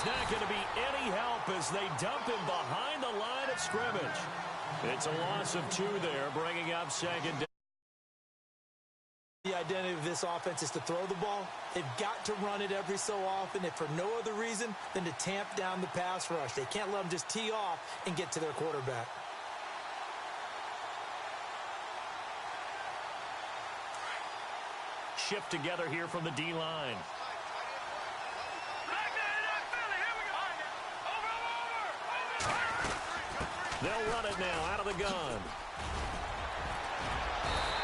not going to be any help as they dump him behind the line of scrimmage. It's a loss of 2 there, bringing up second down. The identity of this offense is to throw the ball. They've got to run it every so often, if for no other reason than to tamp down the pass rush. They can't let them just tee off and get to their quarterback. Shift together here from the D-line. They'll run it now out of the gun.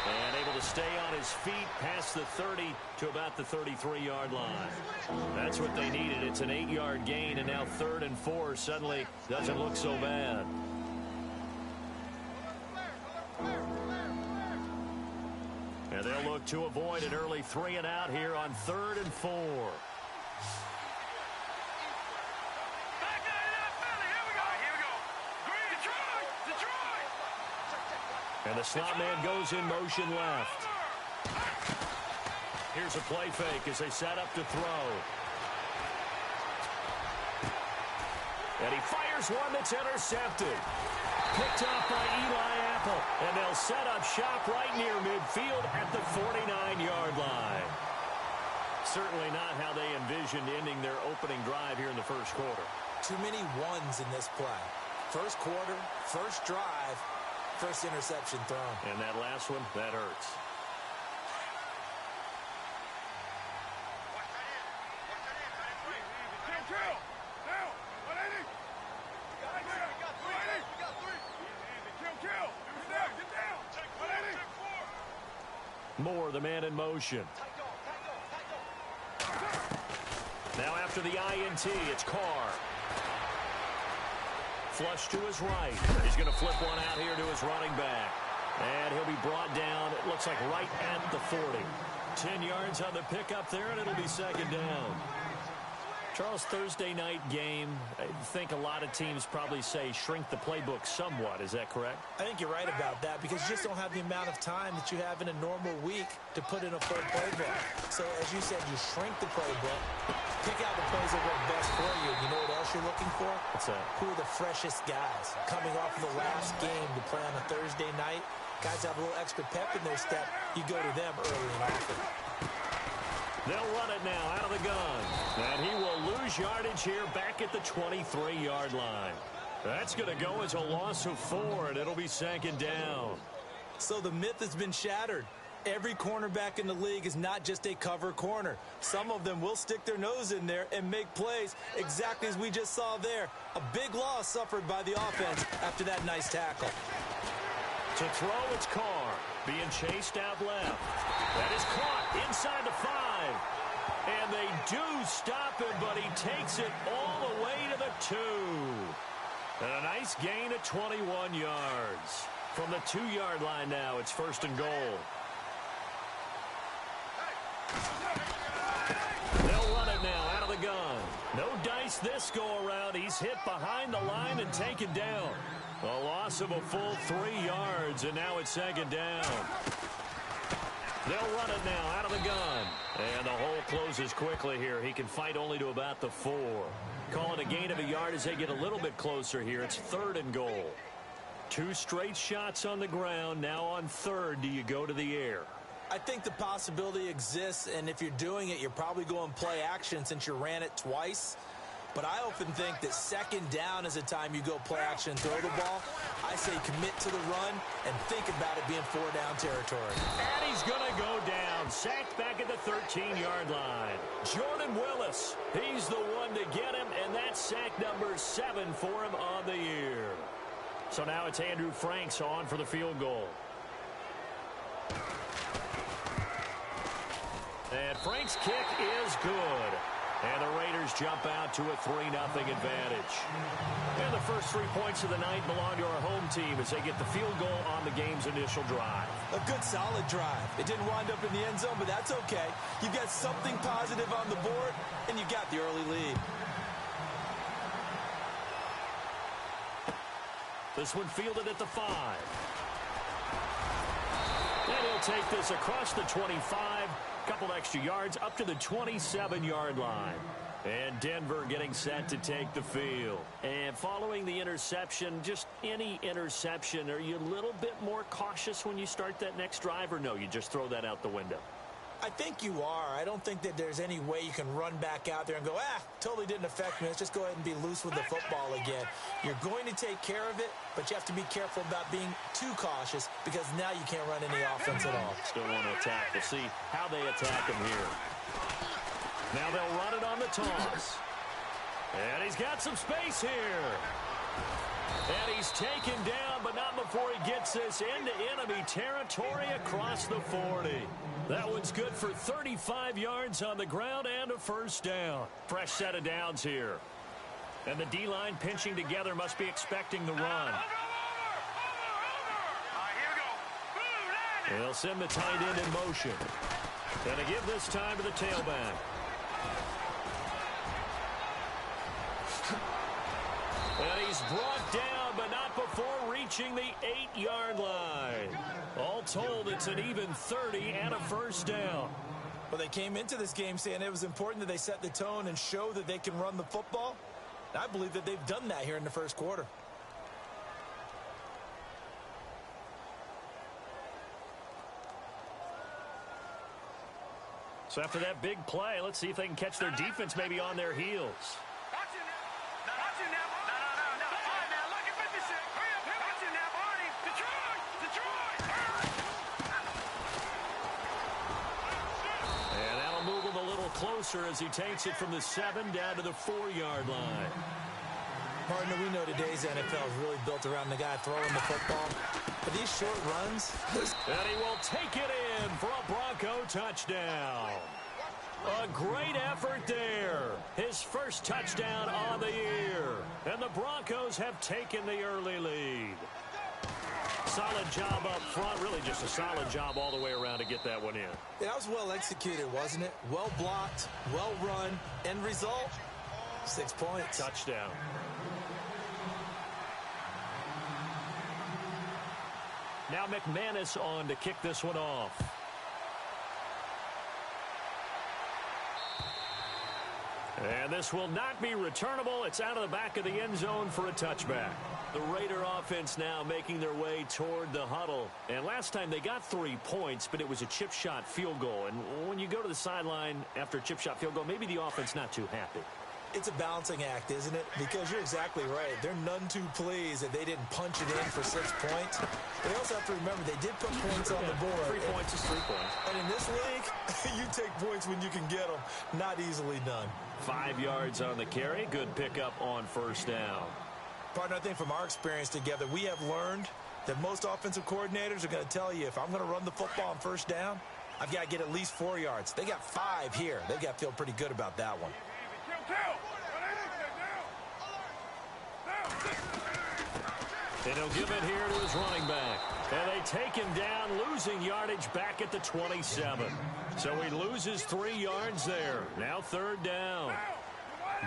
And able to stay on his feet past the 30 to about the 33-yard line. That's what they needed. It's an 8-yard gain, and now 3rd and 4 suddenly doesn't look so bad. And they'll look to avoid an early 3 and out here on 3rd and 4. And the slot man goes in motion left. Here's a play fake as they set up to throw. And he fires one that's intercepted. Picked off by Eli Apple. And they'll set up shop right near midfield at the 49-yard line. Certainly not how they envisioned ending their opening drive here in the first quarter. Too many ones in this play. First quarter, first drive, first interception thrown. And that last one, that hurts. Moore, the man in motion. Now after the INT, it's Carr. Flush to his right. He's going to flip one out here to his running back. And he'll be brought down, it looks like right at the 40. 10 yards on the pickup there, and it'll be second down. Charles, Thursday night game, I think a lot of teams probably say shrink the playbook somewhat. Is that correct? I think you're right about that because you just don't have the amount of time that you have in a normal week to put in a full playbook. So, as you said, you shrink the playbook, pick out the plays that work best for you. You know what else you're looking for? What's that? Who are the freshest guys coming off of the last game to play on a Thursday night? Guys have a little extra pep in their step. You go to them early and often. They'll run it now out of the gun. And he will lose yardage here back at the 23-yard line. That's going to go as a loss of 4, and it'll be second down. So the myth has been shattered. Every cornerback in the league is not just a cover corner. Some of them will stick their nose in there and make plays exactly as we just saw there. A big loss suffered by the offense after that nice tackle. To throw, it's Carr being chased out left. That is caught inside the 5. And they do stop him, but he takes it all the way to the 2. And a nice gain of 21 yards. From the 2-yard line now, it's first and goal. They'll run it now out of the gun. No dice this go-around. He's hit behind the line and taken down. A loss of a full 3 yards, and now it's second down. They'll run it now out of the gun. And the hole closes quickly here. He can fight only to about the 4. Call it a gain of a yard as they get a little bit closer here. It's third and goal. 2 straight shots on the ground. Now on third, do you go to the air? I think the possibility exists, and if you're doing it, you're probably going play action since you ran it twice. But I often think that second down is a time you go play action and throw the ball. I say commit to the run and think about it being 4-down territory. And he's going to go down. Sacked back at the 13-yard line. Jordan Willis, he's the one to get him, and that's sack number 7 for him on the year. So now it's Andrew Franks on for the field goal. And Frank's kick is good. And the Raiders jump out to a 3-0 advantage. And the first 3 points of the night belong to our home team as they get the field goal on the game's initial drive. A good, solid drive. It didn't wind up in the end zone, but that's okay. You got something positive on the board, and you got the early lead. This one fielded at the 5. And he'll take this across the 25. Couple extra yards up to the 27-yard line. And Denver getting set to take the field. And following the interception, just any interception, are you a little bit more cautious when you start that next drive, or no, you just throw that out the window? I think you are. I don't think that there's any way you can run back out there and go, totally didn't affect me. Let's just go ahead and be loose with the football again. You're going to take care of it, but you have to be careful about being too cautious because now you can't run any offense at all. Still want to attack. We'll see how they attack him here. Now they'll run it on the toss. And he's got some space here. And he's taken down, but not before he gets this into enemy territory across the 40. That one's good for 35 yards on the ground and a first down. Fresh set of downs here. And the D-line pinching together must be expecting the run. They'll send the tight end in motion. And they give this time to the tailback. And he's brought down, but not before reaching the 8-yard line. All told, it's an even 30 and a first down. Well, they came into this game saying it was important that they set the tone and show that they can run the football. And I believe that they've done that here in the first quarter. So after that big play, let's see if they can catch their defense maybe on their heels. Closer as he takes it from the 7 down to the 4-yard line. Partner, we know today's NFL is really built around the guy throwing the football. But these short runs... And he will take it in for a Bronco touchdown. A great effort there. His first touchdown on the year. And the Broncos have taken the early lead. Solid job up front, really just a solid job all the way around to get that one in. That was well executed, wasn't it? Well blocked, well run, end result, 6 points. Touchdown. Now McManus on to kick this one off. And this will not be returnable. It's out of the back of the end zone for a touchback. The Raider offense now making their way toward the huddle. And last time they got 3 points, but it was a chip shot field goal. And when you go to the sideline after a chip shot field goal, maybe the offense not too happy. It's a balancing act, isn't it? Because you're exactly right. They're none too pleased that they didn't punch it in for 6 points. They also have to remember they did put points on the board. 3 points is 3 points. And in this league, you take points when you can get them. Not easily done. 5 yards on the carry. Good pickup on first down. Partner, I think from our experience together, we have learned that most offensive coordinators are going to tell you, if I'm going to run the football on first down, I've got to get at least 4 yards. They got 5 here. They've got to feel pretty good about that one. And he'll give it here to his running back. And they take him down, losing yardage back at the 27. So he loses 3 yards there. Now 3rd down.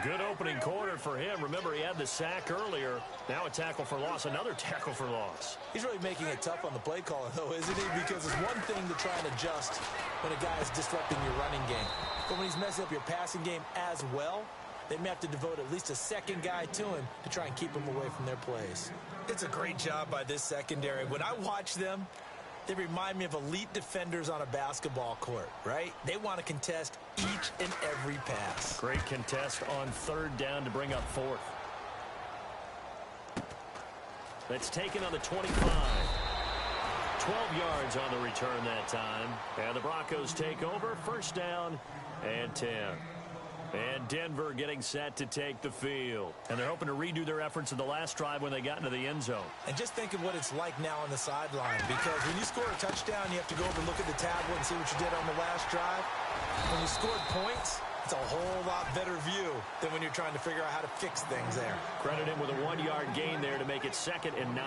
Good opening quarter for him. Remember, he had the sack earlier. Now a tackle for loss, another tackle for loss. He's really making it tough on the play caller, though, isn't he? Because it's one thing to try and adjust when a guy is disrupting your running game. But when he's messing up your passing game as well, they may have to devote at least a second guy to him to try and keep him away from their plays. It's a great job by this secondary. When I watch them, they remind me of elite defenders on a basketball court, right? They want to contest each and every pass. Great contest on 3rd down to bring up 4th. That's taken on the 25. 12 yards on the return that time. And the Broncos take over. 1st down and 10. And Denver getting set to take the field. And they're hoping to redo their efforts in the last drive when they got into the end zone. And just think of what it's like now on the sideline. Because when you score a touchdown, you have to go over and look at the tablet and see what you did on the last drive. When you scored points, it's a whole lot better view than when you're trying to figure out how to fix things there. Credit him with a 1-yard gain there to make it 2nd and 9.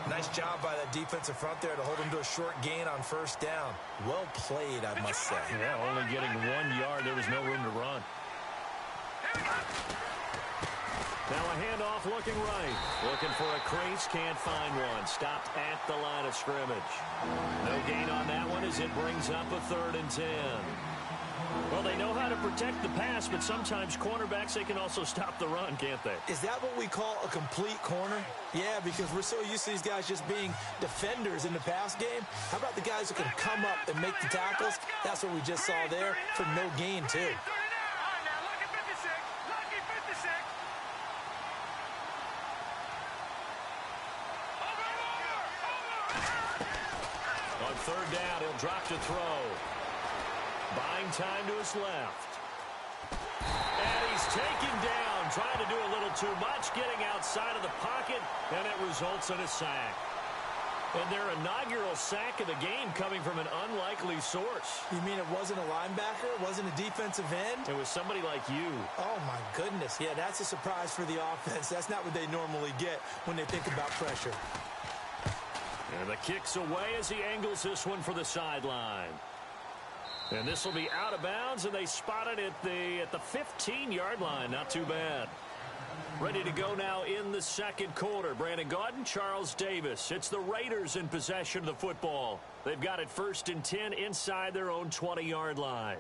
Nice job by that defensive front there to hold him to a short gain on 1st down. Well played, I must say. Yeah, only getting 1 yard. There was no room to run. Now a handoff looking right. Looking for a crease, can't find one. Stopped at the line of scrimmage. No gain on that one as it brings up a 3rd and 10. Well, they know how to protect the pass, but sometimes cornerbacks, they can also stop the run, can't they? Is that what we call a complete corner? Yeah, because we're so used to these guys just being defenders in the pass game. How about the guys who can come up and make the tackles? That's what we just saw there for no gain, too. On third down, he'll drop to throw. Buying time to his left. And he's taken down, trying to do a little too much, getting outside of the pocket, and it results in a sack. And their inaugural sack of the game coming from an unlikely source. You mean it wasn't a linebacker? It wasn't a defensive end? It was somebody like you. Oh, my goodness. Yeah, that's a surprise for the offense. That's not what they normally get when they think about pressure. And the kick's away as he angles this one for the sideline. And this will be out of bounds, and they spot it at the 15-yard line. Not too bad. Ready to go now in the second quarter. Brandon Gaudin, Charles Davis. It's the Raiders in possession of the football. They've got it 1st and 10 inside their own 20-yard line.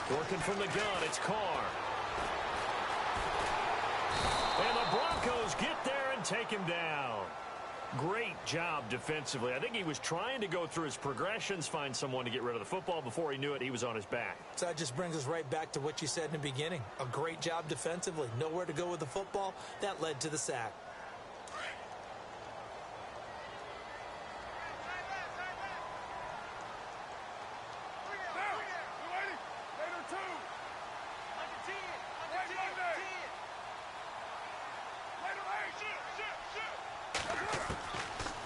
Working from the gun, it's Carr. And the Broncos get there and take him down. Great job defensively. I think he was trying to go through his progressions, find someone to get rid of the football. Before he knew it, he was on his back. So that just brings us right back to what you said in the beginning. A great job defensively. Nowhere to go with the football. That led to the sack.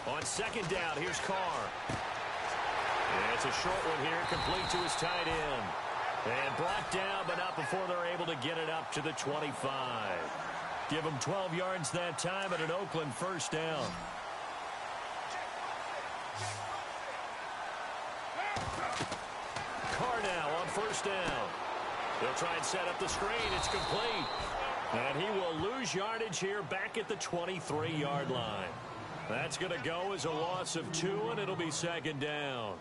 On second down, here's Carr. And it's a short one here, complete to his tight end. And brought down, but not before they're able to get it up to the 25. Give them 12 yards that time at an Oakland first down. Carr now on first down. They'll try and set up the screen. It's complete. And he will lose yardage here back at the 23-yard line. That's going to go as a loss of 2, and it'll be second down.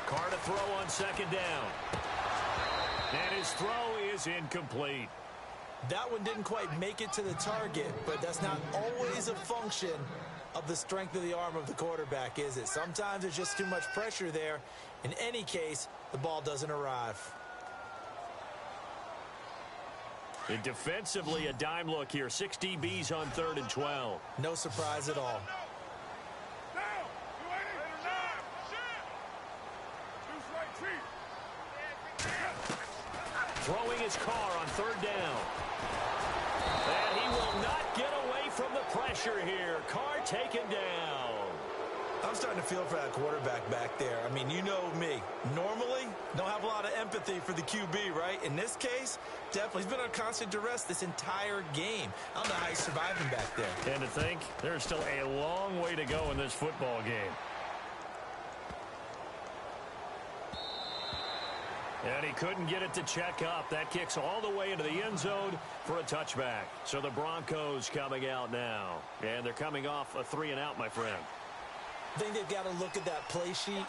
Carr to throw on second down. And his throw is incomplete. That one didn't quite make it to the target, but that's not always a function of the strength of the arm of the quarterback, is it? Sometimes there's just too much pressure there. In any case, the ball doesn't arrive. And defensively, a dime look here. 6 DBs on 3rd and 12. No surprise at all. Throwing his Carr on 3rd down. And he will not get away from the pressure here. Carr taken down. I'm starting to feel for that quarterback back there. I mean, you know me. Normally, don't have a lot of empathy for the QB, right? In this case, definitely. He's been on constant duress this entire game. I don't know how he's surviving back there. And to think, there's still a long way to go in this football game. And he couldn't get it to check up. That kicks all the way into the end zone for a touchback. So the Broncos coming out now. And they're coming off a 3-and-out, my friend. I think they've got to look at that play sheet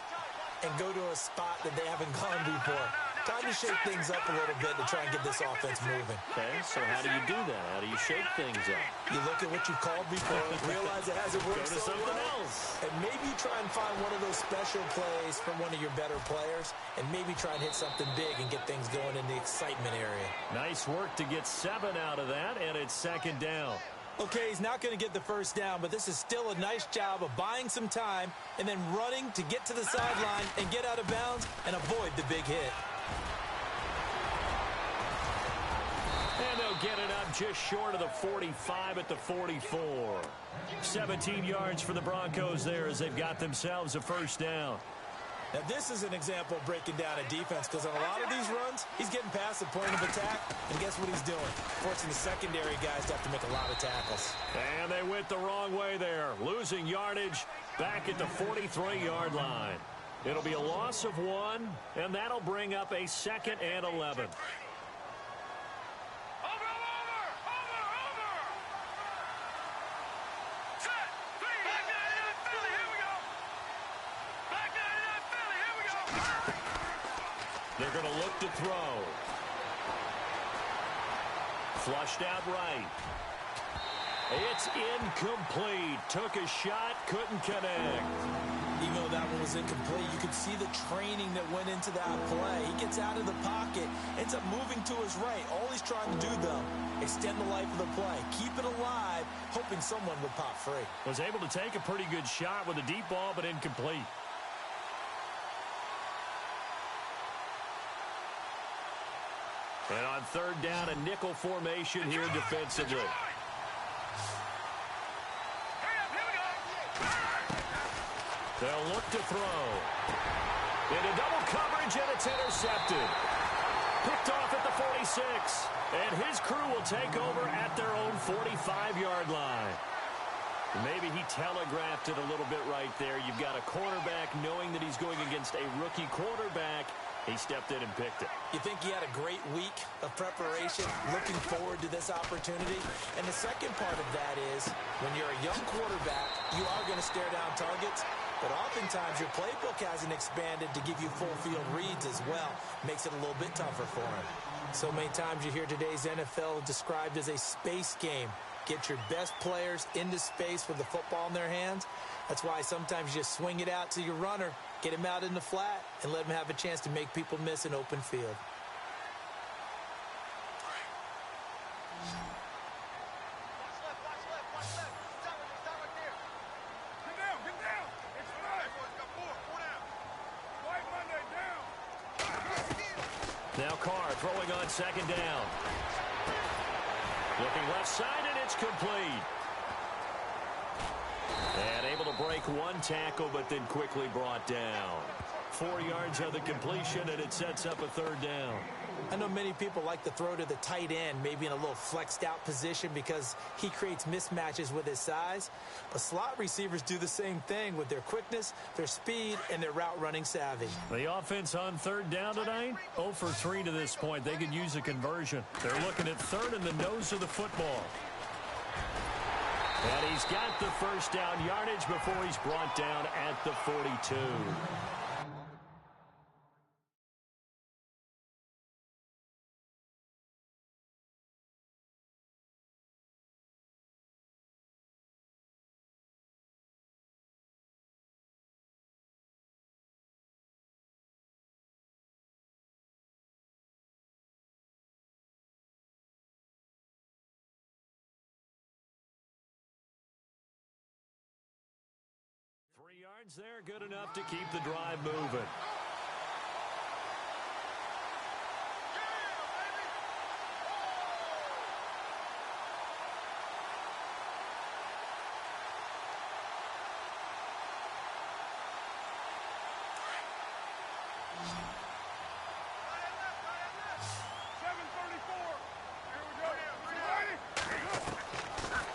and go to a spot that they haven't gone before. Time to shake things up a little bit to try and get this offense moving. Okay, so how do you do that? How do you shake things up? You look at what you've called before, realize it hasn't worked Go to so something well, else. and maybe try and find one of those special plays from one of your better players, and maybe try and hit something big and get things going in the excitement area. Nice work to get 7 out of that, and it's second down. Okay, he's not going to get the first down, but this is still a nice job of buying some time and then running to get to the sideline and get out of bounds and avoid the big hit. And they'll get it up just short of the 45 at the 44. 17 yards for the Broncos there as they've got themselves a first down. Now, this is an example of breaking down a defense because on a lot of these runs, he's getting past the point of attack, and guess what he's doing? Forcing the secondary guys to have to make a lot of tackles. And they went the wrong way there, losing yardage back at the 43-yard line. It'll be a loss of 1, and that'll bring up a 2nd and 11. They're going to look to throw. Flushed out right. It's incomplete. Took a shot, couldn't connect. Even though that one was incomplete, you could see the training that went into that play. He gets out of the pocket, ends up moving to his right. All he's trying to do, though, extend the life of the play. Keep it alive, hoping someone would pop free. Was able to take a pretty good shot with a deep ball, but incomplete. And on 3rd down, a nickel formation here defensively. They'll look to throw. Into double coverage, and it's intercepted. Picked off at the 46. And his crew will take over at their own 45-yard line. Maybe he telegraphed it a little bit right there. You've got a cornerback knowing that he's going against a rookie quarterback. He stepped in and picked it. You think he had a great week of preparation, looking forward to this opportunity? And the second part of that is, when you're a young quarterback, you are going to stare down targets, but oftentimes your playbook hasn't expanded to give you full field reads as well. Makes it a little bit tougher for him. So many times you hear today's NFL described as a space game. Get your best players into space with the football in their hands. That's why sometimes you swing it out to your runner, get him out in the flat, and let him have a chance to make people miss an open field. Now Carr throwing on 2nd down. Looking left side, and it's complete. And able to break one tackle, but then quickly brought down. 4 yards on the completion, and it sets up a 3rd down. I know many people like to throw to the tight end, maybe in a little flexed out position because he creates mismatches with his size. But slot receivers do the same thing with their quickness, their speed, and their route running savvy. The offense on 3rd down tonight, 0 for 3 to this point. They could use a conversion. They're looking at 3rd in the nose of the football. And he's got the first down yardage before he's brought down at the 42. Yards there, good enough to keep the drive moving.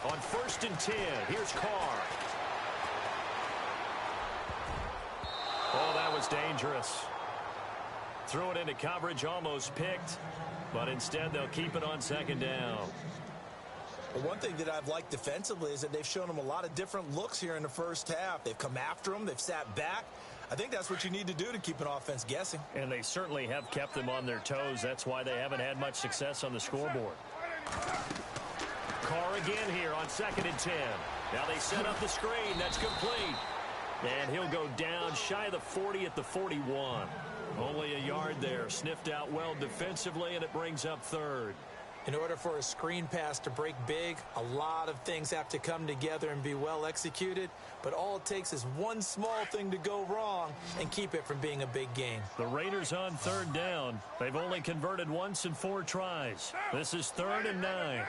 On 1st and 10, here's Carr. Oh, that was dangerous. Threw it into coverage, almost picked, but instead they'll keep it on 2nd down. Well, one thing that I've liked defensively is that they've shown him a lot of different looks here in the first half. They've come after him. They've sat back. I think that's what you need to do to keep an offense guessing. And they certainly have kept them on their toes. That's why they haven't had much success on the scoreboard. Carr again here on 2nd and 10. Now they set up the screen. That's complete. And he'll go down shy of the 40 at the 41. Only a yard there. Sniffed out well defensively, and it brings up 3rd. In order for a screen pass to break big, a lot of things have to come together and be well executed, but all it takes is one small thing to go wrong and keep it from being a big game. The Raiders on third down. They've only converted once in 4 tries. This is 3rd and 9.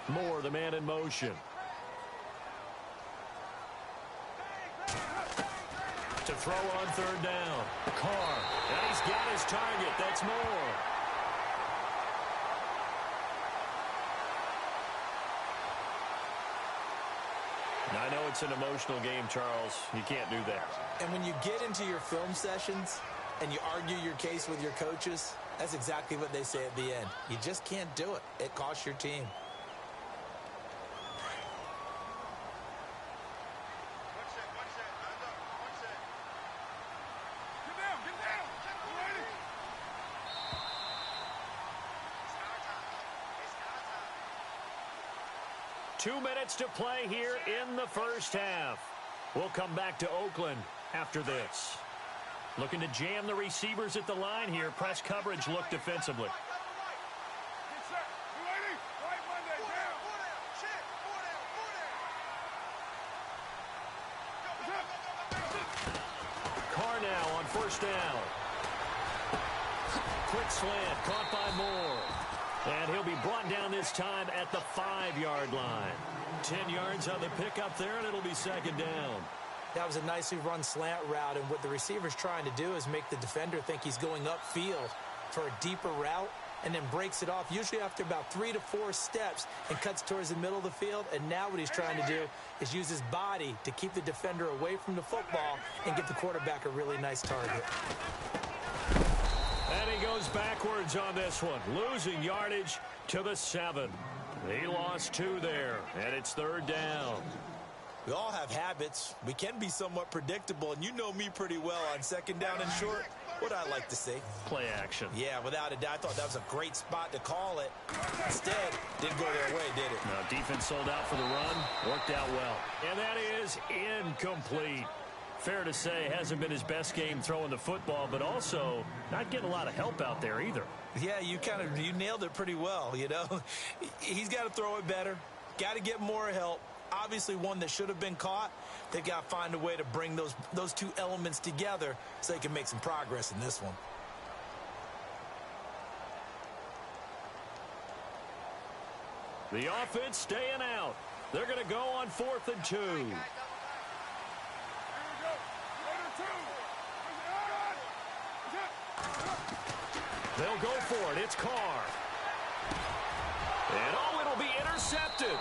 Moore, the man in motion. To throw on 3rd down. Carr. And he's got his target. That's Moore. I know it's an emotional game, Charles. You can't do that. And when you get into your film sessions and you argue your case with your coaches, that's exactly what they say at the end. You just can't do it. It costs your team. Two minutes to play here in the first half. We'll come back to Oakland after this. Looking to jam the receivers at the line here. Press coverage look defensively. Carr now on 1st down. Quick slant caught by Moore. And he'll be brought down this time at the 5-yard line. 10 yards on the pickup there, and it'll be 2nd down. That was a nicely run slant route, and what the receiver's trying to do is make the defender think he's going upfield for a deeper route and then breaks it off, usually after about 3 to 4 steps, and cuts towards the middle of the field. And now what he's trying to do is use his body to keep the defender away from the football and give the quarterback a really nice target. And he goes backwards on this one, losing yardage to the 7. He lost 2 there, and it's 3rd down. We all have habits. We can be somewhat predictable, and you know me pretty well on 2nd down and short. What I like to see? Play action. Yeah, without a doubt. I thought that was a great spot to call it. Instead, didn't go their way, did it? No, defense sold out for the run. Worked out well. And that is incomplete. Fair to say, hasn't been his best game throwing the football, but also not getting a lot of help out there either. Yeah, you nailed it pretty well, you know. He's got to throw it better. Got to get more help. Obviously one that should have been caught. They've got to find a way to bring those two elements together so they can make some progress in this one. The offense staying out. They're going to go on 4th and 2. They'll go for it. It's Carr. And it'll be intercepted.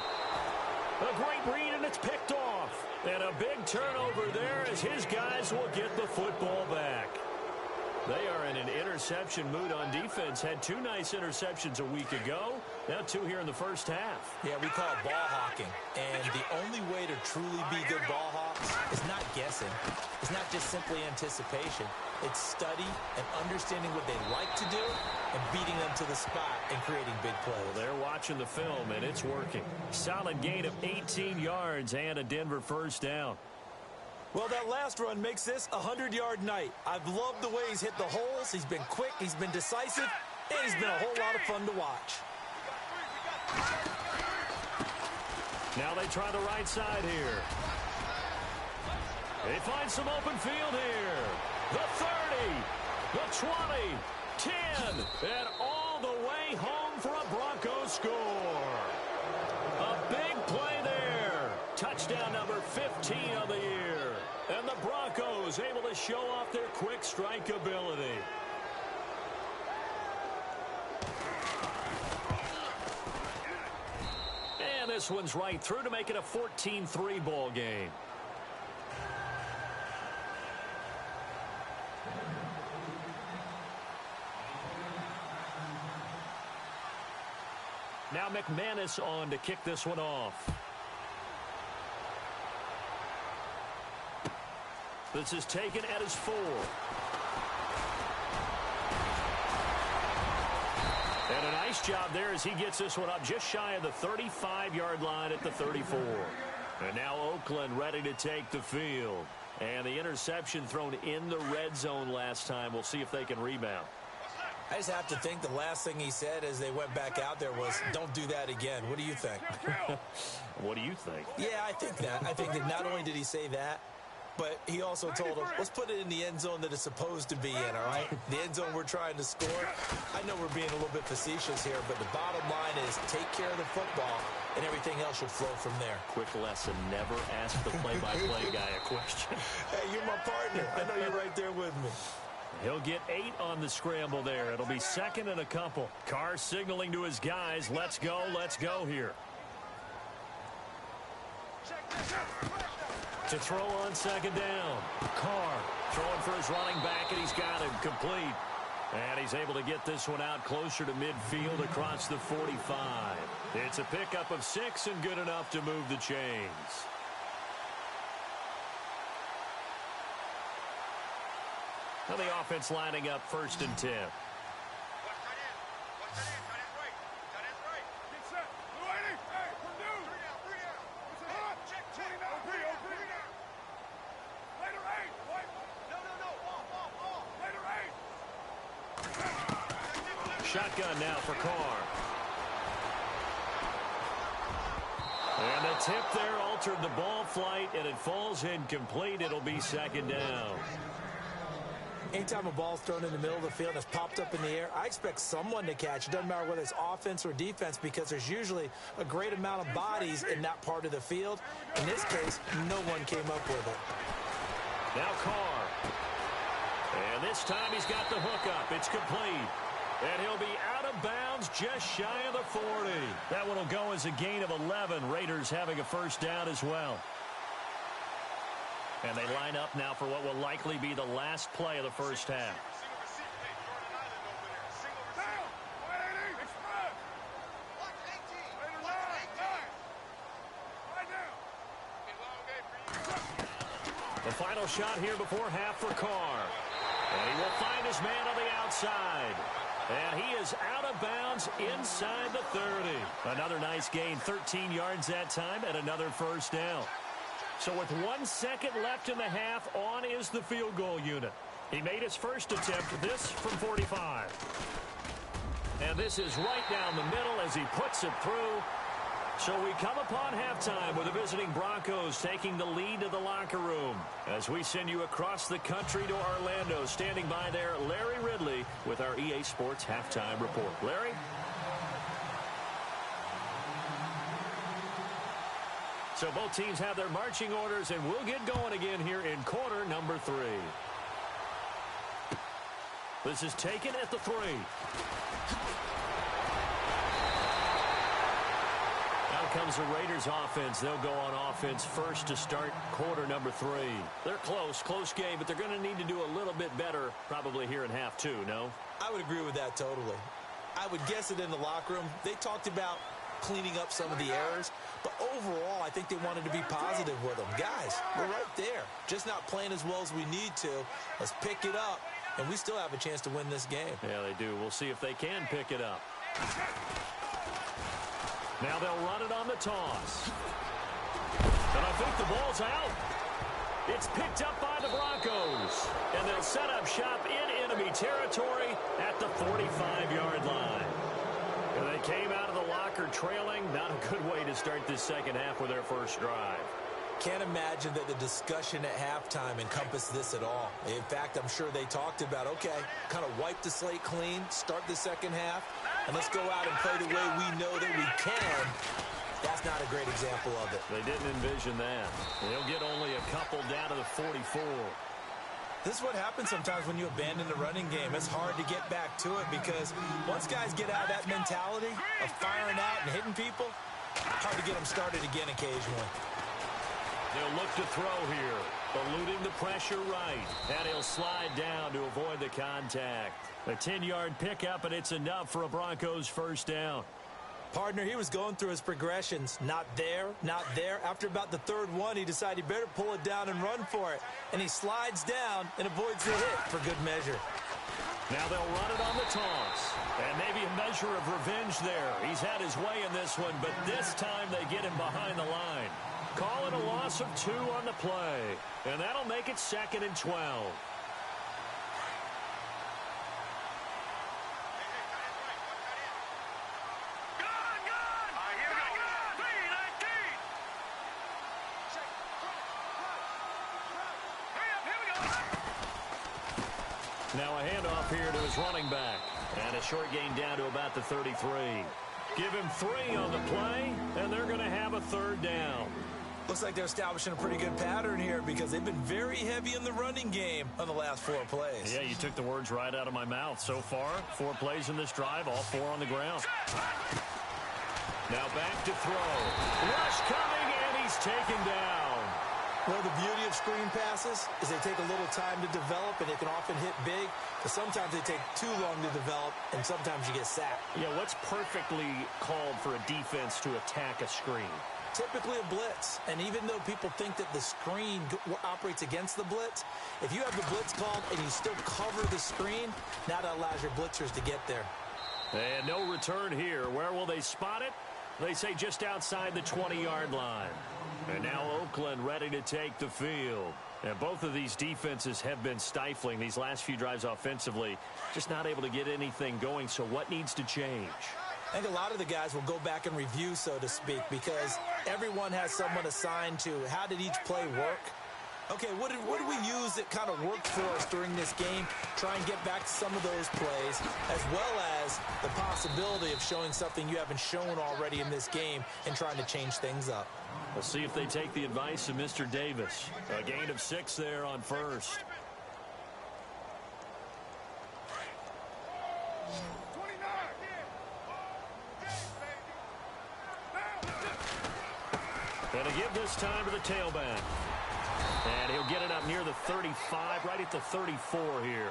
A great read, and it's picked off. And a big turnover there as his guys will get the football back. They are in an interception mood on defense. Had 2 nice interceptions a week ago. Now 2 here in the first half. Yeah, we call it ball hawking. And the only way to truly be good ball hawks is not guessing. It's not just simply anticipation. It's study and understanding what they like to do and beating them to the spot and creating big plays. Well, they're watching the film, and it's working. Solid gain of 18 yards and a Denver first down. Well, that last run makes this a 100-yard night. I've loved the way he's hit the holes. He's been quick, he's been decisive, and he's been a whole lot of fun to watch. Now they try the right side here. They find some open field here. The 30, the 20, 10, and all the way home for a Broncos score. A big play there. Touchdown number 15 of the year. And the Broncos able to show off their quick strike ability. And this one's right through to make it a 14-3 ball game. Now McManus on to kick this one off. This is taken at his 4. And a nice job there as he gets this one up just shy of the 35-yard line at the 34. And now Oakland ready to take the field. And the interception thrown in the red zone last time. We'll see if they can rebound. I just have to think the last thing he said as they went back out there was, don't do that again. What do you think? What do you think? Yeah, I think that. I think that not only did he say that, but he also told him, let's put it in the end zone that it's supposed to be in, all right? The end zone we're trying to score. I know we're being a little bit facetious here, but the bottom line is take care of the football, and everything else should flow from there. Quick lesson, never ask the play-by-play guy a question. Hey, you're my partner. I know you're right there with me. He'll get 8 on the scramble there. It'll be second and a couple. Carr signaling to his guys, let's go here. To throw on second down. Carr throwing for his running back, and he's got him complete. And he's able to get this one out closer to midfield across the 45. It's a pickup of 6 and good enough to move the chains. Now the offense lining up 1st and 10. Shotgun now for Carr. And the tip there altered the ball flight, and it falls incomplete. It'll be second down. Anytime a ball's thrown in the middle of the field and it's popped up in the air, I expect someone to catch. It doesn't matter whether it's offense or defense because there's usually a great amount of bodies in that part of the field. In this case, no one came up with it. Now Carr. And this time he's got the hook up. It's complete. And he'll be out of bounds just shy of the 40. That one will go as a gain of 11. Raiders having a first down as well. And they line up now for what will likely be the last play of the first half. The final shot here before half for Carr. And he will find his man on the outside. And he is out of bounds inside the 30. Another nice gain, 13 yards that time, and another first down. So with 1 second left in the half, on is the field goal unit. He made his first attempt, this from 45. And this is right down the middle as he puts it through. So we come upon halftime with the visiting Broncos taking the lead to the locker room. As we send you across the country to Orlando, standing by there, Larry Ridley with our EA Sports Halftime Report. Larry? So both teams have their marching orders, and we'll get going again here in quarter number 3. This is taken at the 3. Comes the Raiders offense. They'll go on offense first to start quarter number 3. They're close game, but they're going to need to do a little bit better probably here in half 2, no? I would agree with that totally. I would guess that in the locker room, they talked about cleaning up some of the errors, but overall, I think they wanted to be positive with them. Guys, we're right there. Just not playing as well as we need to. Let's pick it up, and we still have a chance to win this game. Yeah, they do. We'll see if they can pick it up. Now they'll run it on the toss. And I think the ball's out. It's picked up by the Broncos. And they'll set up shop in enemy territory at the 45-yard line. And they came out of the locker trailing. Not a good way to start this second half with their first drive. Can't imagine that the discussion at halftime encompassed this at all. In fact, I'm sure they talked about, okay, kind of wipe the slate clean, start the second half, and let's go out and play the way we know that we can. That's not a great example of it. They didn't envision that. They'll get only a couple down to the 44. This is what happens sometimes when you abandon the running game. It's hard to get back to it because once guys get out of that mentality of firing out and hitting people, hard to get them started again occasionally. He'll look to throw here, eluding the pressure right, and he'll slide down to avoid the contact. A 10-yard pickup, and it's enough for a Broncos first down. Partner, he was going through his progressions. Not there, not there. After about the third one, he decided he better pull it down and run for it. And he slides down and avoids the hit for good measure. Now they'll run it on the toss. And maybe a measure of revenge there. He's had his way in this one, but this time they get him behind the line. Call it a loss of 2 on the play. And that'll make it 2nd and 12. Now a handoff here to his running back. And a short gain down to about the 33. Give him 3 on the play, and they're going to have a third down. Looks like they're establishing a pretty good pattern here because they've been very heavy in the running game on the last 4 plays. Yeah, you took the words right out of my mouth. So far, 4 plays in this drive, all 4 on the ground. Now back to throw. Rush coming, and he's taken down. Well, the beauty of screen passes is they take a little time to develop, and they can often hit big, but sometimes they take too long to develop, and sometimes you get sacked. Yeah, what's perfectly called for a defense to attack a screen? Typically a blitz, and even though people think that the screen operates against the blitz, if you have the blitz called and you still cover the screen, now that allows your blitzers to get there. And no return here. Where will they spot it? They say just outside the 20-yard line. And now Oakland ready to take the field. And both of these defenses have been stifling these last few drives offensively. Just not able to get anything going, so what needs to change? I think a lot of the guys will go back and review, so to speak, because everyone has someone assigned to how did each play work. Okay, what did we use that kind of worked for us during this game? Try and get back to some of those plays, as well as the possibility of showing something you haven't shown already in this game and trying to change things up. We'll see if they take the advice of Mr. Davis. A gain of 6 there on first. And a give this time to the tailback. And he'll get it up near the 35, right at the 34 here.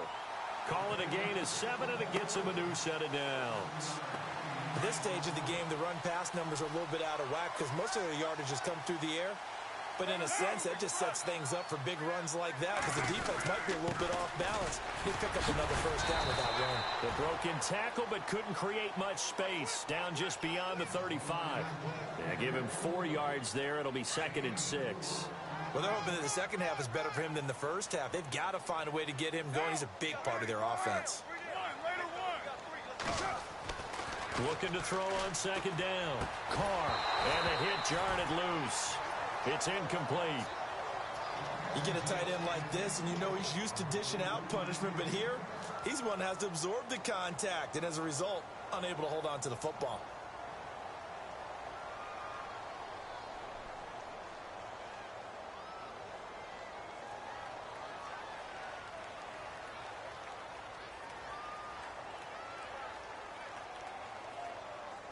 Call it a gain of 7, and it gets him a new set of downs. At this stage of the game, the run-pass numbers are a little bit out of whack because most of the yardage has come through the air. But in a sense, that just sets things up for big runs like that because the defense might be a little bit off balance. He'll pick up another first down with that run. The broken tackle, but couldn't create much space. Down just beyond the 35. Yeah, give him 4 yards there. It'll be 2nd and 6. Well, they're hoping that the second half is better for him than the first half. They've got to find a way to get him going. He's a big part of their offense. Looking to throw on 2nd down. Carr, and the hit jarred it loose. It's incomplete. You get a tight end like this, and you know he's used to dishing out punishment, but here, he's the one that has to absorb the contact, and as a result, unable to hold on to the football.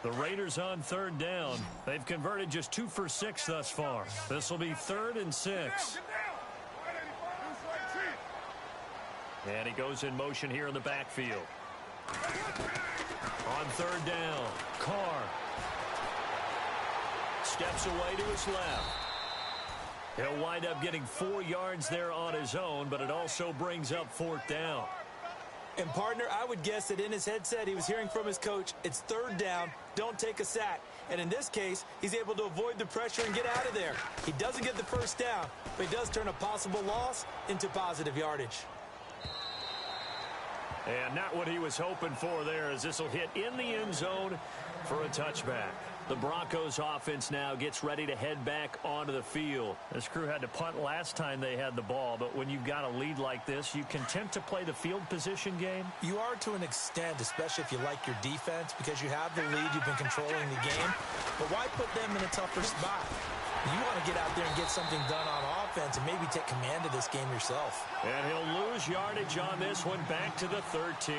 The Raiders on 3rd down. They've converted just 2 for 6 thus far. This will be 3rd and 6. And he goes in motion here in the backfield. On 3rd down, Carr steps away to his left. He'll wind up getting 4 yards there on his own, but it also brings up 4th down. And, partner, I would guess that in his headset he was hearing from his coach, it's 3rd down, don't take a sack. And in this case, he's able to avoid the pressure and get out of there. He doesn't get the first down, but he does turn a possible loss into positive yardage. And not what he was hoping for there, as this will hit in the end zone for a touchback. The Broncos offense now gets ready to head back onto the field. This crew had to punt last time they had the ball, but when you've got a lead like this, you content to play the field position game? You are to an extent, especially if you like your defense, because you have the lead, you've been controlling the game. But why put them in a tougher spot? You want to get out there and get something done on offense and maybe take command of this game yourself. And he'll lose yardage on this one back to the 13.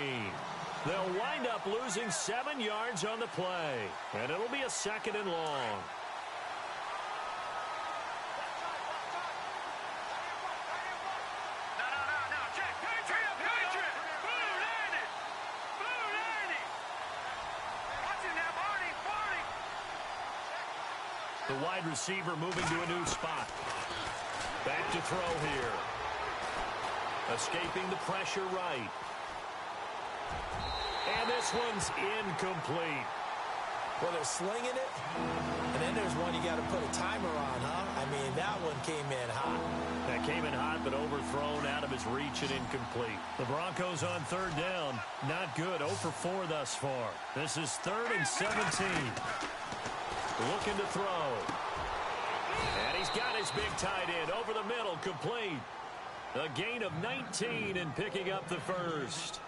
They'll wind up losing 7 yards on the play. And it'll be a 2nd and long. The wide receiver moving to a new spot. Back to throw here. Escaping the pressure right. And this one's incomplete. Well, they're slinging it, and then there's one you got to put a timer on, huh? I mean, that one came in hot. That came in hot, but overthrown out of his reach and incomplete. The Broncos on 3rd down. Not good. 0 for 4 thus far. This is 3rd and 17. Looking to throw. And he's got his big tight end over the middle, complete. A gain of 19 and picking up the first.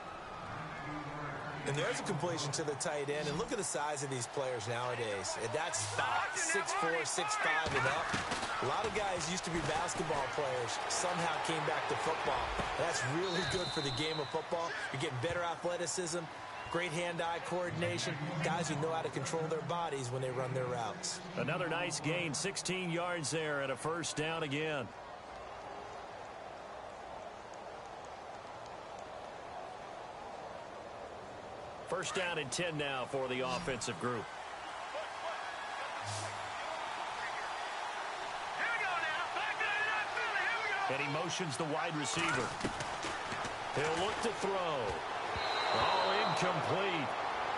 And there's a completion to the tight end. And look at the size of these players nowadays. At that spot, 6'4", 6'5", and up. A lot of guys used to be basketball players, somehow came back to football. That's really good for the game of football. You're getting better athleticism, great hand-eye coordination, guys who know how to control their bodies when they run their routes. Another nice gain, 16 yards there, and a first down again. First down and 10 now for the offensive group. And he motions the wide receiver. He'll look to throw. Oh, incomplete.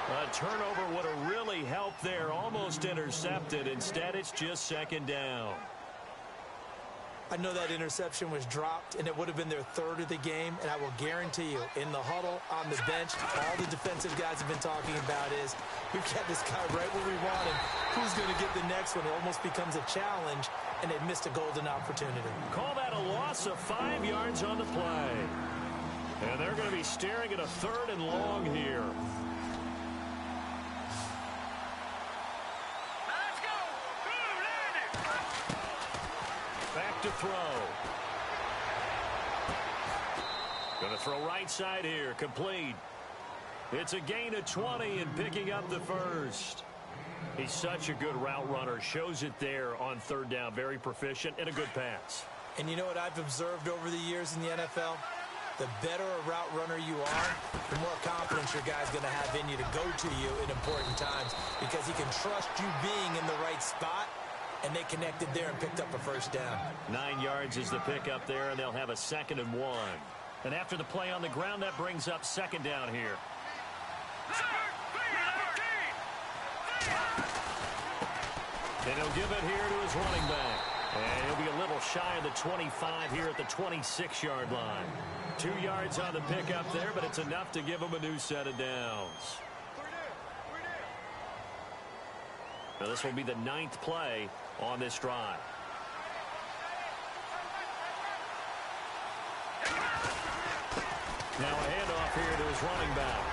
A turnover would have really helped there. Almost intercepted. Instead, it's just second down. I know that interception was dropped, and it would have been their third of the game, and I will guarantee you, in the huddle, on the bench, all the defensive guys have been talking about is, we've got this guy right where we want him. Who's going to get the next one? It almost becomes a challenge, and they missed a golden opportunity. Call that a loss of 5 yards on the play. And they're going to be staring at a third and long here. Back to throw. Going to throw right side here. Complete. It's a gain of 20 and picking up the first. He's such a good route runner. Shows it there on third down. Very proficient and a good pass. And you know what I've observed over the years in the NFL? The better a route runner you are, the more confidence your guy's going to have in you to go to you in important times because he can trust you being in the right spot. And they connected there and picked up a first down. 9 yards is the pickup there, and they'll have a 2nd and 1. And after the play on the ground, that brings up second down here. And he'll give it here to his running back. And he'll be a little shy of the 25 here at the 26-yard line. 2 yards on the pickup there, but it's enough to give him a new set of downs. Now this will be the 9th play on this drive. Now a handoff here to his running back.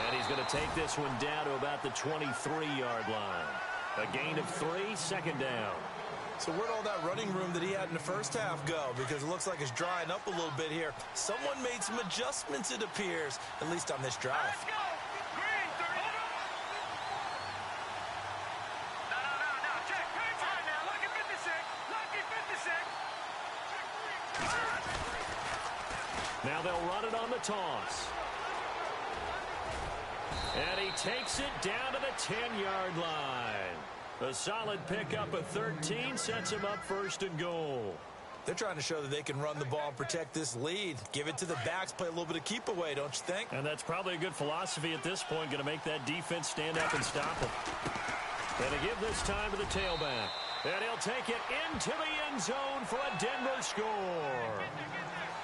And he's going to take this one down to about the 23-yard line. A gain of 3, second down. So where'd all that running room that he had in the first half go? Because it looks like it's drying up a little bit here. Someone made some adjustments, it appears, at least on this drive. Now they'll run it on the toss. And he takes it down to the 10-yard line. A solid pickup of 13 sets him up 1st and goal. They're trying to show that they can run the ball and protect this lead. Give it to the backs, play a little bit of keep away, don't you think? And that's probably a good philosophy at this point, going to make that defense stand up and stop him. And to give this time to the tailback. And he'll take it into the end zone for a Denver score.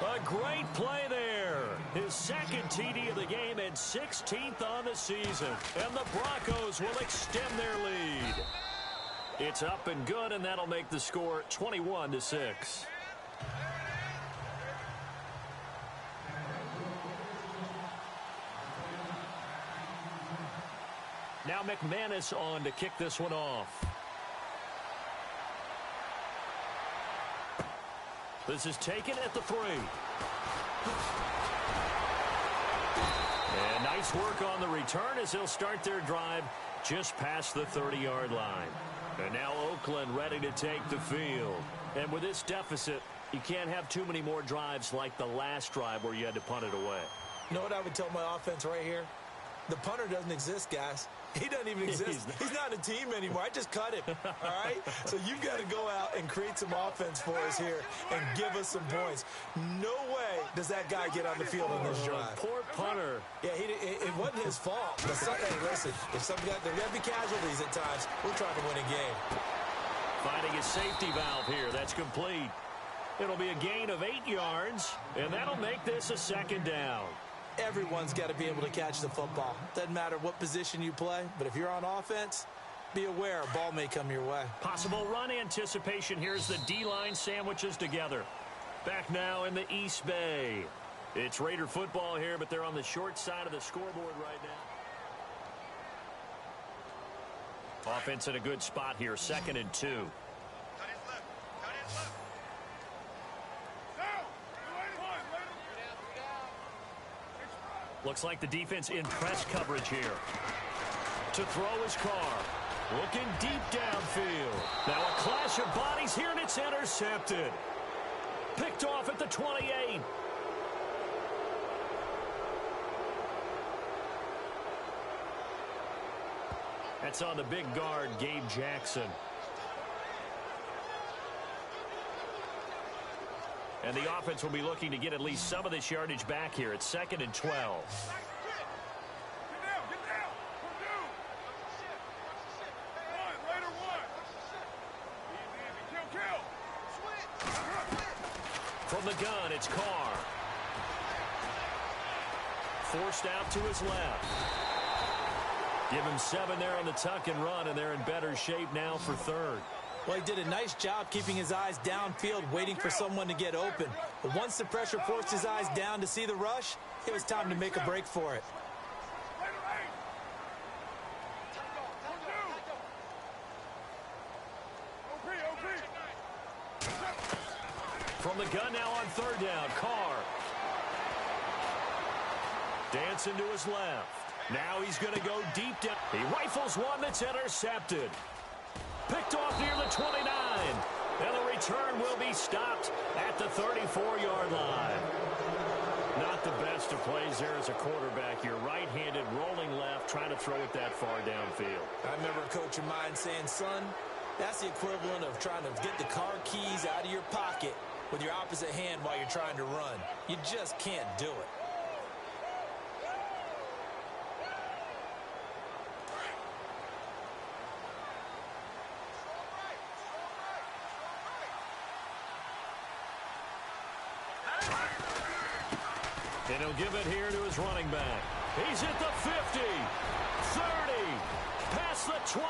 A great play there. His 2nd TD of the game and 16th on the season. And the Broncos will extend their lead. It's up and good, and that'll make the score 21-6. Now McManus on to kick this one off. This is taken at the 3. And nice work on the return as he'll start their drive just past the 30-yard line. And now Oakland ready to take the field. And with this deficit, you can't have too many more drives like the last drive where you had to punt it away. You know what I would tell my offense right here? The punter doesn't exist, guys. He doesn't even exist. He's not a team anymore. I just cut him, all right? So you've got to go out and create some offense for us here and give us some points. No way does that guy get on the field on this drive. Poor punter. Yeah, it wasn't his fault. But hey, listen, if there got to be casualties at times, we're trying to win a game. Finding his safety valve here. That's complete. It'll be a gain of 8 yards, and that'll make this a 2nd down. Everyone's got to be able to catch the football. Doesn't matter what position you play, but if you're on offense, be aware a ball may come your way. Possible run anticipation. Here's the D-line sandwiches together. Back now in the East Bay. It's Raider football here, but they're on the short side of the scoreboard right now. Offense in a good spot here, 2nd and 2. Looks like the defense in press coverage here. To throw his Carr. Looking deep downfield. Now a clash of bodies here, and it's intercepted. Picked off at the 28. That's on the big guard, Gabe Jackson. And the offense will be looking to get at least some of this yardage back here. It's 2nd and 12. From the gun, it's Carr. Forced out to his left. Give him 7 there on the tuck and run, and they're in better shape now for 3rd. Well, he did a nice job keeping his eyes downfield, waiting for someone to get open. But once the pressure forced his eyes down to see the rush, it was time to make a break for it. From the gun now on 3rd down, Carr. Dancing to his left. Now he's going to go deep down. He rifles one that's intercepted. Picked off near the 29. And the return will be stopped at the 34-yard line. Not the best of plays there as a quarterback. You're right-handed, rolling left, trying to throw it that far downfield. I remember a coach of mine saying, son, that's the equivalent of trying to get the car keys out of your pocket with your opposite hand while you're trying to run. You just can't do it. And he'll give it here to his running back. He's at the 50, 30, past the 20,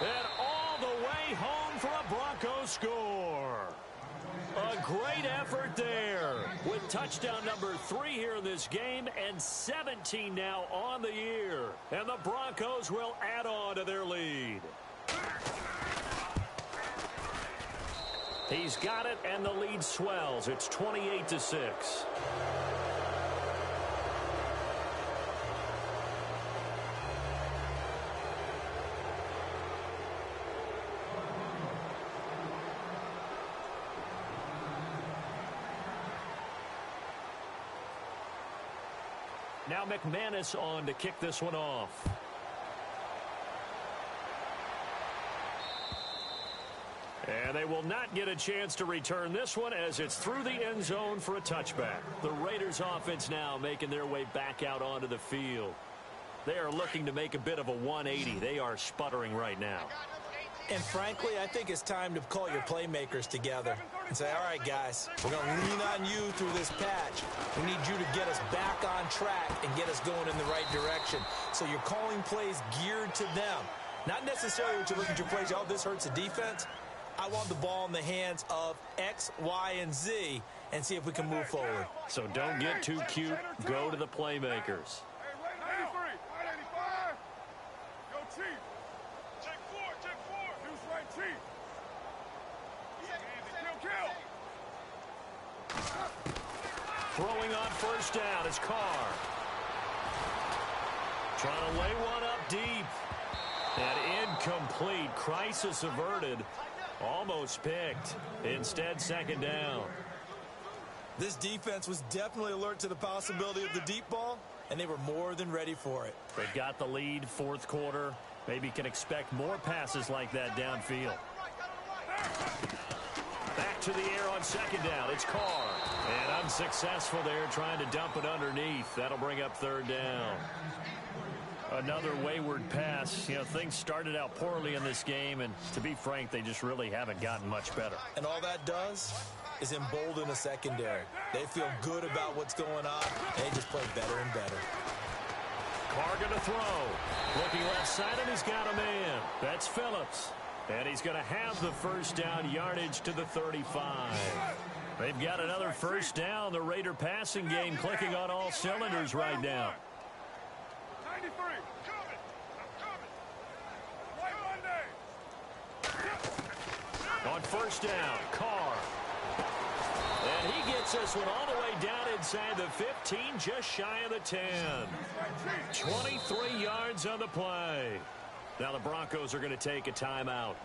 and all the way home for a Broncos score. A great effort there with touchdown number 3 here in this game and 17 now on the year. And the Broncos will add on to their lead. He's got it, and the lead swells. It's 28-6. Now McManus on to kick this one off. And they will not get a chance to return this one as it's through the end zone for a touchback. The Raiders offense now making their way back out onto the field. They are looking to make a bit of a 180. They are sputtering right now. And frankly, I think it's time to call your playmakers together and say, all right, guys, we're going to lean on you through this patch. We need you to get us back on track and get us going in the right direction. So you're calling plays geared to them. Not necessarily what you look at your plays, oh, this hurts the defense. I want the ball in the hands of X, Y, and Z and see if we can move forward. So don't get too cute. Go to the playmakers. Throwing on first down is Carr. Trying to lay one up deep. And incomplete. Crisis averted. Almost picked. Instead, 2nd down. This defense was definitely alert to the possibility of the deep ball, and they were more than ready for it. They've got the lead, 4th quarter. Maybe can expect more passes like that downfield. Back to the air on 2nd down. It's Carr. And unsuccessful there trying to dump it underneath. That'll bring up 3rd down. Another wayward pass. You know, things started out poorly in this game, and to be frank, they just really haven't gotten much better. And all that does is embolden a secondary. They feel good about what's going on. They just play better and better. Carr going to throw. Looking left side, and he's got a man. That's Phillips. And he's going to have the first down, yardage to the 35. They've got another first down. The Raider passing game clicking on all cylinders right now. 93. On first down, Carr. And he gets this one all the way down inside the 15, just shy of the 10. 23 yards on the play. Now the Broncos are going to take a timeout.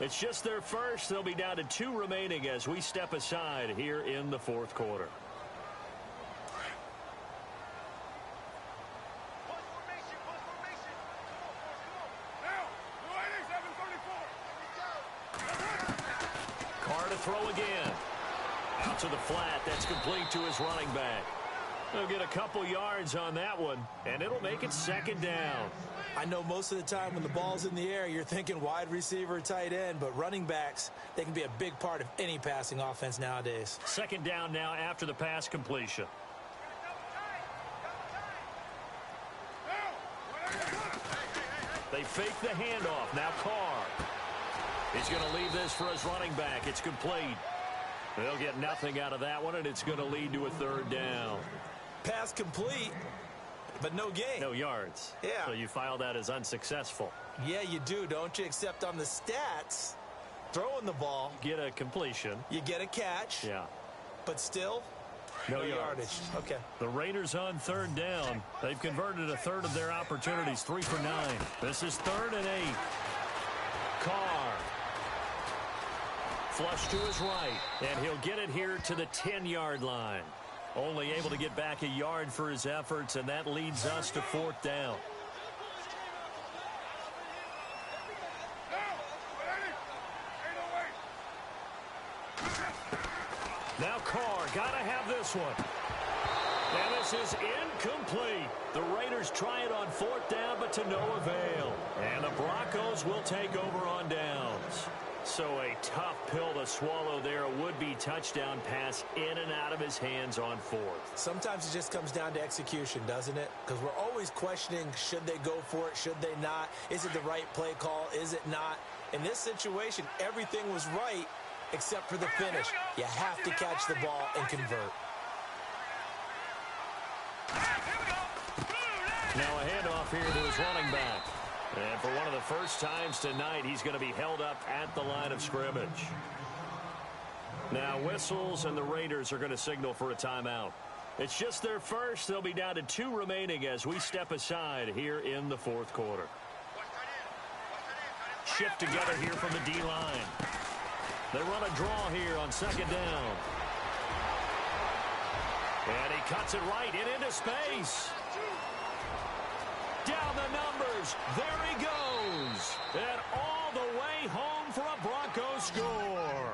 It's just their first. They'll be down to 2 remaining as we step aside here in the fourth quarter. Carr to throw again. Out to the flat. That's complete to his running back. They'll get a couple yards on that one, and it'll make it second down. I know most of the time when the ball's in the air, you're thinking wide receiver, tight end, but running backs, they can be a big part of any passing offense nowadays. Second down now after the pass completion. They fake the handoff. Now Carr. He's going to leave this for his running back. It's complete. They'll get nothing out of that one, and it's going to lead to a third down. Pass complete, but no gain. No yards. Yeah. So you file that as unsuccessful. Yeah, you do, don't you? Except on the stats, throwing the ball. Get a completion. You get a catch. Yeah. But still, no yardage. Okay. The Raiders on third down. They've converted a third of their opportunities, 3 for 9. This is 3rd and 8. Carr. Flush to his right, and he'll get it here to the 10-yard line. Only able to get back a yard for his efforts, and that leads us to 4th down. Now Carr, gotta have this one. And this is incomplete. The Raiders try it on 4th down, but to no avail. And the Broncos will take over on downs. So a tough pill to swallow there. A would-be touchdown pass in and out of his hands on 4th. Sometimes it just comes down to execution, doesn't it? Because we're always questioning, should they go for it, should they not? Is it the right play call, is it not? In this situation, everything was right except for the finish. You have to catch the ball and convert. Now a handoff here to his running back. And for one of the first times tonight, he's going to be held up at the line of scrimmage. Now whistles, and the Raiders are going to signal for a timeout. It's just their first. They'll be down to 2 remaining as we step aside here in the fourth quarter. Shift together here from the D-line. They run a draw here on second down. And he cuts it right and into space. Down the numbers. There he goes. And all the way home for a Broncos score.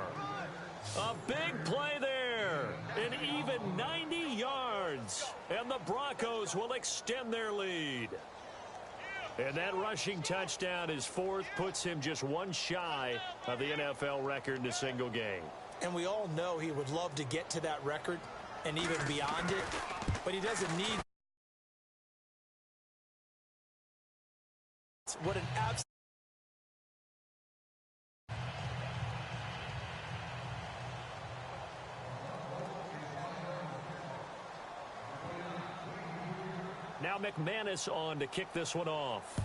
A big play there. An even 90 yards. And the Broncos will extend their lead. And that rushing touchdown, his 4th, puts him just 1 shy of the NFL record in a single game. And we all know he would love to get to that record and even beyond it. But he doesn't need. What an absolute. Now McManus on to kick this one off.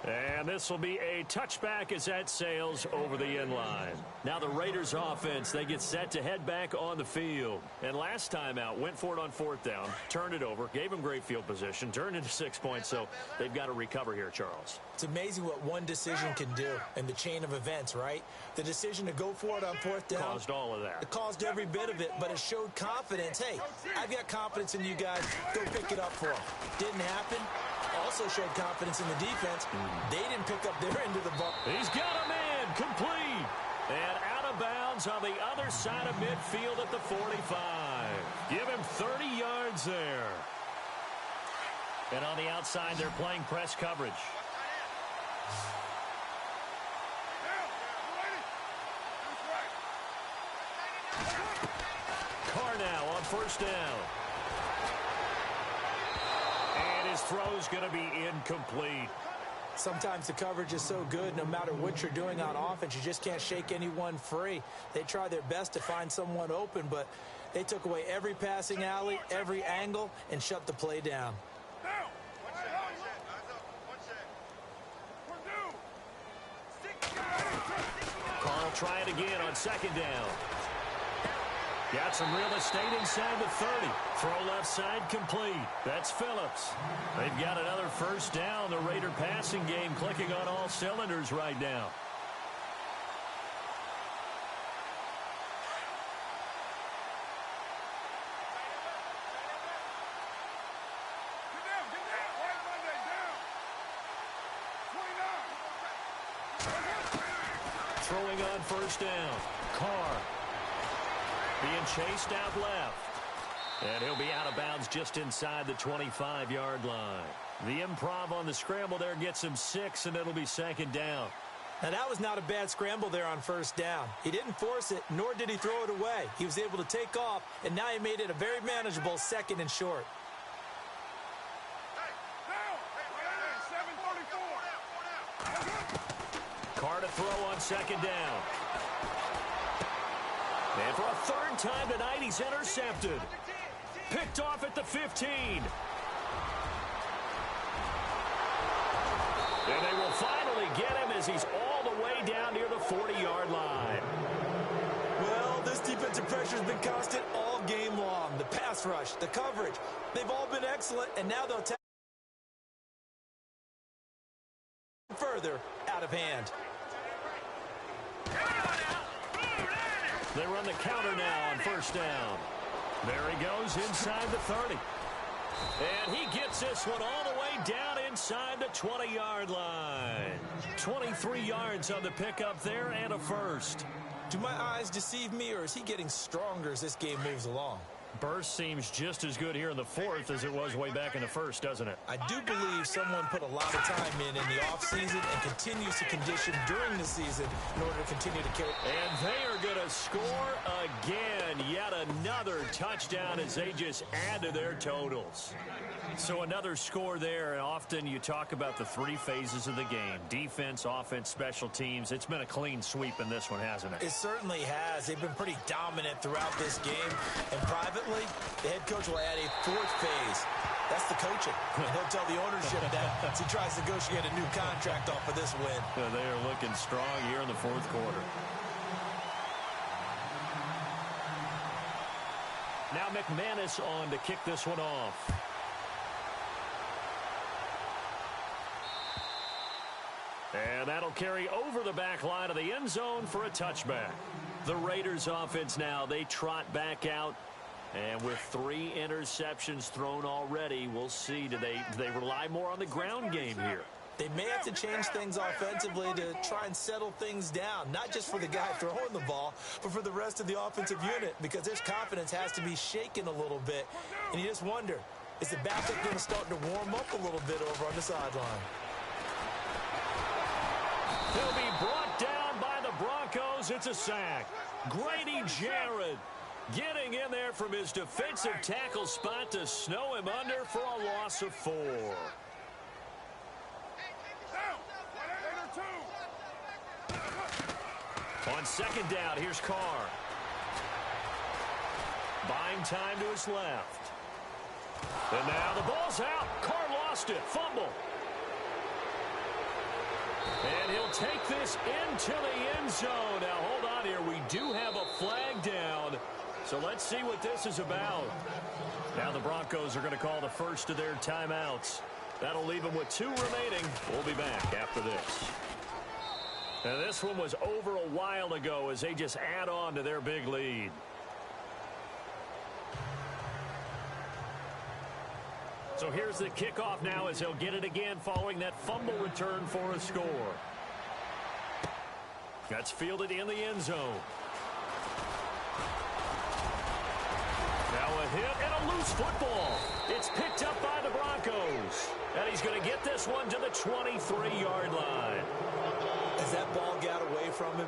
And this will be a touchback as that sails over the end line. Now the Raiders offense, they get set to head back on the field. And last time out, went for it on 4th down, turned it over, gave them great field position, turned into 6 points, so they've got to recover here, Charles. It's amazing what one decision can do in the chain of events, right? The decision to go for it on 4th down. Caused all of that. It caused every bit of it, but it showed confidence. Hey, I've got confidence in you guys. Go pick it up for them. Didn't happen. Also showed confidence in the defense. They didn't pick up their end of the ball. He's got a man complete. And out of bounds on the other side of midfield at the 45. Give him 30 yards there. And on the outside, they're playing press coverage. Carr now on first down. And his throw's going to be incomplete. Sometimes the coverage is so good, no matter what you're doing on offense, you just can't shake anyone free. They try their best to find someone open, but they took away every passing alley, every angle, and shut the play down. Carl try it again on second down. Got some real estate inside the 30. Throw left side complete. That's Phillips. They've got another first down. The Raider passing game clicking on all cylinders right now. Throwing on first down. Carr being chased out left. And he'll be out of bounds just inside the 25-yard line. The improv on the scramble there gets him 6, and it'll be second down. Now, that was not a bad scramble there on first down. He didn't force it, nor did he throw it away. He was able to take off, and now he made it a very manageable second and short. Carr to throw on second down. And for a third time tonight, he's intercepted. Picked off at the 15. And they will finally get him as he's all the way down near the 40-yard line. Well, this defensive pressure has been constant all game long. The pass rush, the coverage, they've all been excellent, and now they'll take further out of hand. They run the counter now on first down. There he goes inside the 30. And he gets this one all the way down inside the 20-yard line. 23 yards on the pickup there and a first. Do my eyes deceive me, or is he getting stronger as this game moves along? Burst seems just as good here in the fourth as it was way back in the first, doesn't it? I do believe someone put a lot of time in the offseason and continues to condition during the season in order to continue to carry. And they are going to score again. Yet another touchdown as they just add to their totals. So another score there, and often you talk about the three phases of the game. Defense, offense, special teams. It's been a clean sweep in this one, hasn't it? It certainly has. They've been pretty dominant throughout this game. And privately, the head coach will add a fourth phase. That's the coaching. And he'll tell the ownership that as he tries to negotiate a new contract off of this win. They are looking strong here in the fourth quarter. Now McManus on to kick this one off. And that'll carry over the back line of the end zone for a touchback. The Raiders offense now, they trot back out. And with 3 interceptions thrown already, we'll see. Do they rely more on the ground game here? They may have to change things offensively to try and settle things down, not just for the guy throwing the ball, but for the rest of the offensive unit, because their confidence has to be shaken a little bit. And you just wonder, is the backup going to start to warm up a little bit over on the sideline? He'll be brought down by the Broncos. It's a sack. Grady Jarrett getting in there from his defensive tackle spot to snow him under for a loss of 4. On second down, here's Carr. Buying time to his left. And now the ball's out. Carr lost it. Fumble. And he'll take this into the end zone. Now, hold on here. We do have a flag down. So let's see what this is about. Now the Broncos are going to call the first of their timeouts. That'll leave them with 2 remaining. We'll be back after this. And this one was over a while ago as they just add on to their big lead. So here's the kickoff now as they'll get it again following that fumble return for a score. That's fielded in the end zone. Now a hit and a loose football. It's picked up by the Broncos. And he's going to get this one to the 23-yard line. As that ball got away from him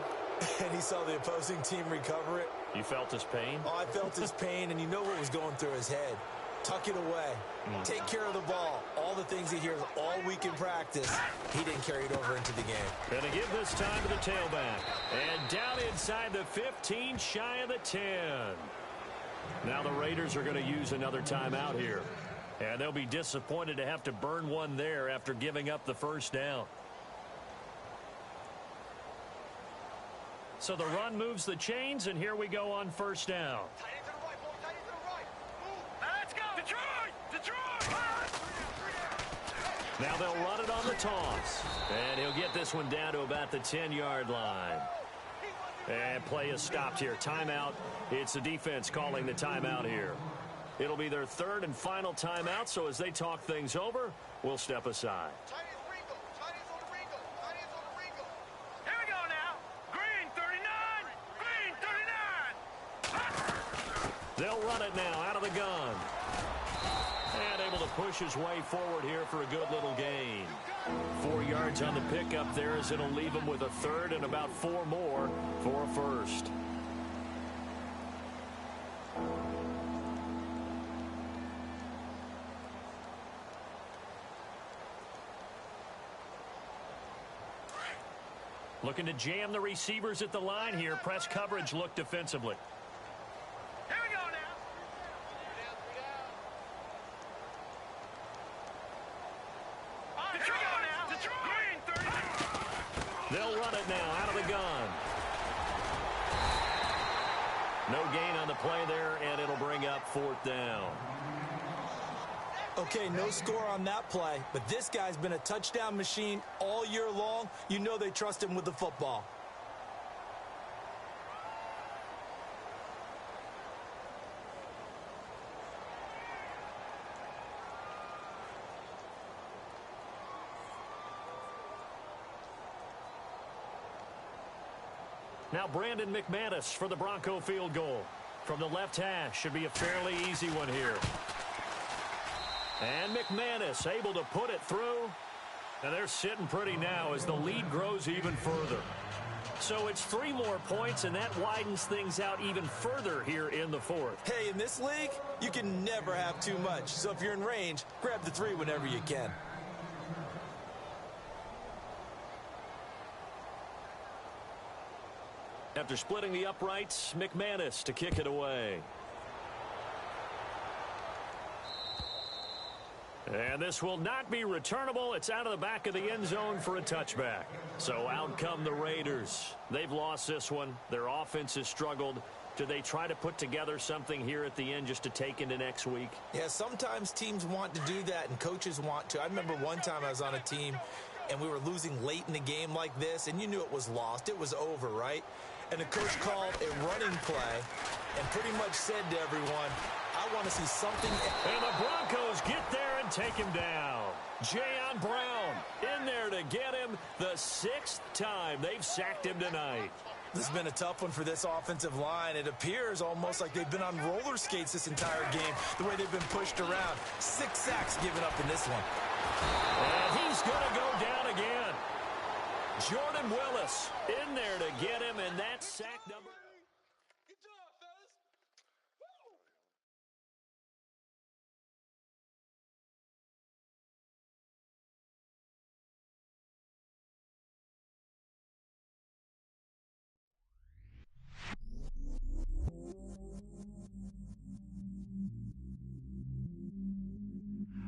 and he saw the opposing team recover it. You felt his pain? Oh, I felt his pain, and you know what was going through his head. tuck it away, take care of the ball. All the things he hears all week in practice, he didn't carry it over into the game. Going to give this time to the tailback. And down inside the 15, shy of the 10. Now the Raiders are going to use another timeout here. And they'll be disappointed to have to burn one there after giving up the first down. So the run moves the chains, and here we go on first down. Let's go! Detroit! Detroit! Now they'll run it on the toss. And he'll get this one down to about the 10-yard line. And play is stopped here. Timeout. It's the defense calling the timeout here. It'll be their third and final timeout, so as they talk things over, we'll step aside. Here we go now. Green 39! Green 39! They'll run it now out of the gun. And able to push his way forward here for a good little gain. 4 yards on the pickup there as it'll leave him with a third and about 4 more for a first. Looking to jam the receivers at the line here. Press coverage look defensively. Here we go now. Detroit now. Detroit! Green 30. They'll run it now out of the gun. No gain on the play there, and it'll bring up fourth down. Okay, no score on that play, but this guy's been a touchdown machine all year long. You know they trust him with the football. Now Brandon McManus for the Bronco field goal. From the left hash, should be a fairly easy one here. And McManus able to put it through. And they're sitting pretty now as the lead grows even further. So it's 3 more points, and that widens things out even further here in the fourth. Hey, in this league, you can never have too much. So if you're in range, grab the 3 whenever you can. After splitting the uprights, McManus to kick it away. And this will not be returnable. It's out of the back of the end zone for a touchback. So out come the Raiders. They've lost this one. Their offense has struggled. Do they try to put together something here at the end just to take into next week? Yeah, sometimes teams want to do that and coaches want to. I remember one time I was on a team and we were losing late in the game like this, and you knew it was lost. It was over, right? And the coach called a running play and pretty much said to everyone, I want to see something. And the Broncos get there and take him down. Jayon Brown in there to get him the 6th time they've sacked him tonight. This has been a tough one for this offensive line. It appears almost like they've been on roller skates this entire game, the way they've been pushed around. 6 sacks given up in this one. And he's going to go down again. Jordan Willis in there to get him, and that's sack number. Good job, fellas. Woo!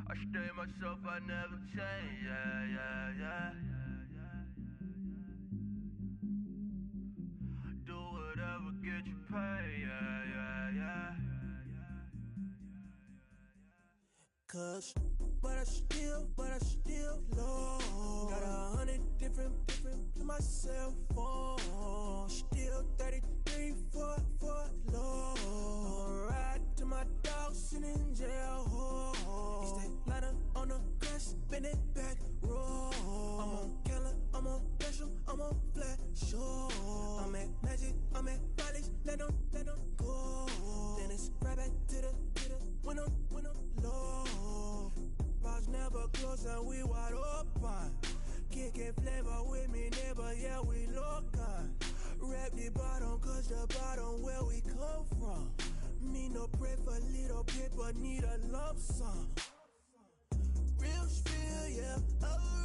I stay myself, I never change, yeah. Do whatever, get you paid, yeah. Cause, but I still low. Got 100 different to my cell phone. Still 33 for low. I'ma ride to my dog sitting in jail. He stay lighter on the grass, spin it back, roll. I'm on Keller, I'm on Gresham, I'm on Flat Shore. I'm at Magic, I'm at Raleigh, let them go. Then it's right back to the when I'm low. Bars never close and we wide open. Kicking flavor with me, neighbor, yeah, we local. Rap the bottom, cause the bottom where we come from. Me no pray for little paper, need a lump sum. Real spill, yeah. Oh,